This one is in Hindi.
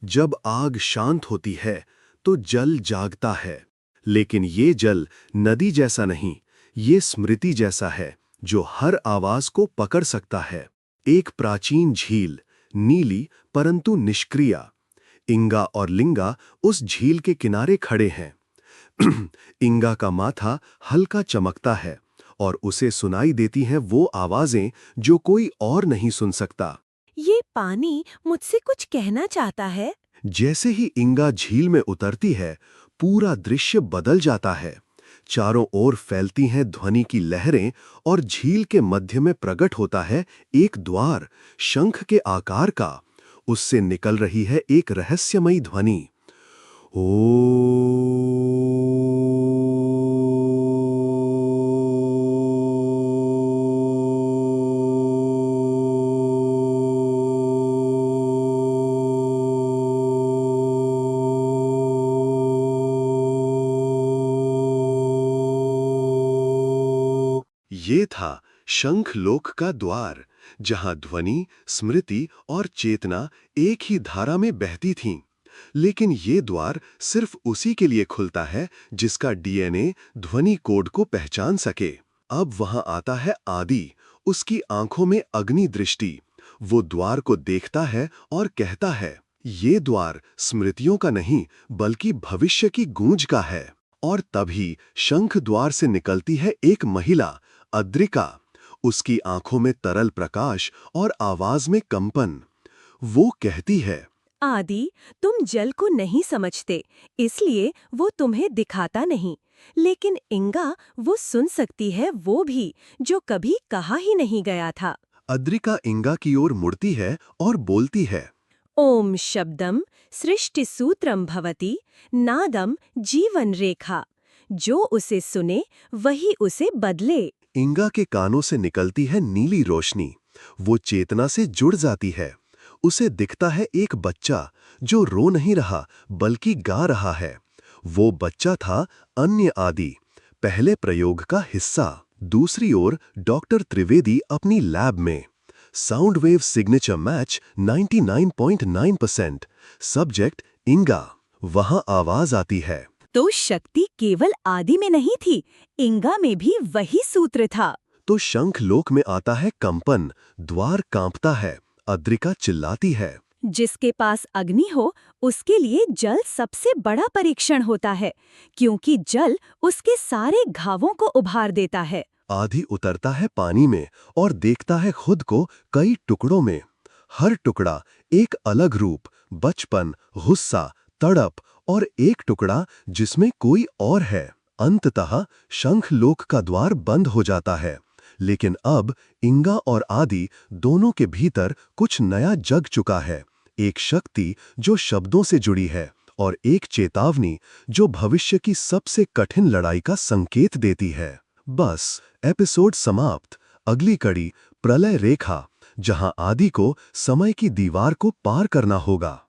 जब आग शांत होती है तो जल जागता है, लेकिन ये जल नदी जैसा नहीं, ये स्मृति जैसा है जो हर आवाज को पकड़ सकता है। एक प्राचीन झील, नीली परंतु निष्क्रिय। इंगा और लिंगा उस झील के किनारे खड़े हैं। इंगा का माथा हल्का चमकता है और उसे सुनाई देती हैं वो आवाजें जो कोई और नहीं सुन सकता। ये पानी मुझसे कुछ कहना चाहता है। जैसे ही इंगा झील में उतरती है, पूरा दृश्य बदल जाता है। चारों ओर फैलती हैं ध्वनि की लहरें और झील के मध्य में प्रकट होता है एक द्वार, शंख के आकार का। उससे निकल रही है एक रहस्यमयी ध्वनि। ओ ये था शंखलोक का द्वार, जहां ध्वनि, स्मृति और चेतना एक ही धारा में बहती थीं। लेकिन ये द्वार सिर्फ उसी के लिए खुलता है जिसका डीएनए ध्वनि कोड को पहचान सके। अब वहां आता है आदि, उसकी आंखों में अग्नि दृष्टि। वो द्वार को देखता है और कहता है, ये द्वार स्मृतियों का नहीं बल्कि भविष्य की गूंज का है। और तभी शंख द्वार से निकलती है एक महिला, अद्रिका। उसकी आंखों में तरल प्रकाश और आवाज में कंपन। वो कहती है, आदि, तुम जल को नहीं समझते, इसलिए वो तुम्हें दिखाता नहीं। लेकिन इंगा वो सुन सकती है, वो भी जो कभी कहा ही नहीं गया था। अद्रिका इंगा की ओर मुड़ती है और बोलती है, ओम शब्दम सृष्टि सूत्रम भवति, नादम जीवन रेखा। जो उसे सुने वही उसे बदले। इंगा के कानों से निकलती है नीली रोशनी। वो चेतना से जुड़ जाती है। उसे दिखता है एक बच्चा जो रो नहीं रहा बल्कि गा रहा है। वो बच्चा था अन्य आदि, पहले प्रयोग का हिस्सा। दूसरी ओर डॉक्टर त्रिवेदी अपनी लैब में। Sound wave signature match 99.9%। Subject इंगा। वहां आवाज आती है, तो शक्ति केवल आदि में नहीं थी, इंगा में भी वही सूत्र था। तो शंख लोक में आता है कंपन। द्वार कांपता है। अद्रिका चिल्लाती है, जिसके पास अग्नि हो उसके लिए जल सबसे बड़ा परीक्षण होता है, क्योंकि जल उसके सारे घावों को उभार देता है। आदि उतरता है पानी में और देखता है खुद को कई टुकड़ों में। हर टुकड़ा एक अलग रूप, बचपन, गुस्सा, तड़प और एक टुकड़ा जिसमें कोई और है। अंततः शंख लोक का द्वार बंद हो जाता है। लेकिन अब इंगा और आदि दोनों के भीतर कुछ नया जग चुका है। एक शक्ति जो शब्दों से जुड़ी है और एक चेतावनी जो भविष्य की सबसे कठिन लड़ाई का संकेत देती है। बस, एपिसोड समाप्त। अगली कड़ी प्रलय रेखा, जहां आदि को समय की दीवार को पार करना होगा।